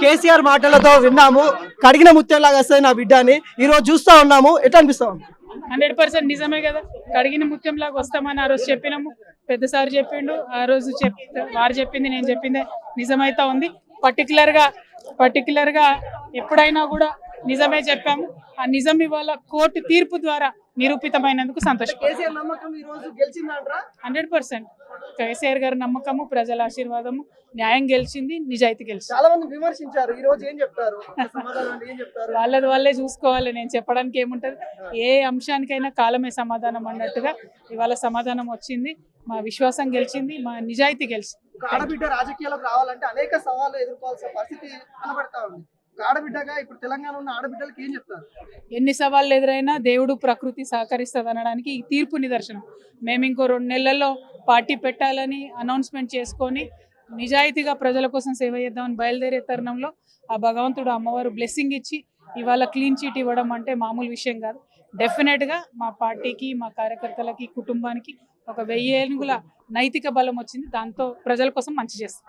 కేసీఆర్ మాటలతో విన్నాము, కడిగిన ముత్యంలాగా వస్తుంది నా బిడ్డ అని. ఈ రోజు చూస్తా ఉన్నాము, ఎట్లా అనిపిస్తా ఉంది? 100% నిజమే కదా. కడిగిన ముత్యంలాగా వస్తామని ఆ రోజు చెప్పినాము, పెద్ద సార్ చెప్పిండు, ఆ రోజు వారు చెప్పింది నేను చెప్పిందే నిజమైతా ఉంది. పర్టికులర్ గా ఎప్పుడైనా కూడా నిజమే చెప్పాము. ఆ నిజం ఇవాళ కోర్టు తీర్పు ద్వారా నిరూపితమైనందుకు సంతోషం. 100% కేసీఆర్ గారి నమ్మకము, ప్రజల ఆశీర్వాదము, న్యాయం గెలిచింది, నిజాయితీ గెలిచింది. చాలా మంది విమర్శించారు, ఈ రోజు ఏం చెప్తారు? వాళ్ళే చూసుకోవాలి, నేను చెప్పడానికి ఏముంటది. ఏ అంశానికైనా కాలమే సమాధానం అన్నట్టుగా ఇవాళ సమాధానం వచ్చింది. మా విశ్వాసం గెలిచింది, మా నిజాయితీ గెలిచింది. ఆడబిడ్డ రాజకీయాలకు రావాలంటే అనేక సవాళ్లు ఎదుర్కోవాల్సిన పరిస్థితి కనబడతా ఉంది. ఆడబిడ్డగా ఇప్పుడు తెలంగాణ ఉన్న ఆడబిడ్డలకు ఏం చెప్తారు? ఎన్ని సవాళ్ళు ఎదురైనా దేవుడు ప్రకృతి సహకరిస్తుంది అనడానికి ఈ తీర్పు నిదర్శనం. మేము ఇంకో 2 నెలల్లో పార్టీ పెట్టాలని అనౌన్స్మెంట్ చేసుకొని నిజాయితీగా ప్రజల కోసం సేవ చేద్దామని బయలుదేరే తరుణంలో ఆ భగవంతుడు అమ్మవారు బ్లెస్సింగ్ ఇచ్చి ఇవాళ క్లీన్ చీట్ ఇవ్వడం అంటే మామూలు విషయం కాదు. డెఫినెట్గా మా పార్టీకి, మా కార్యకర్తలకి, కుటుంబానికి ఒక 1000 ఏనుగుల నైతిక బలం వచ్చింది. దాంతో ప్రజల కోసం మంచి చేస్తాం.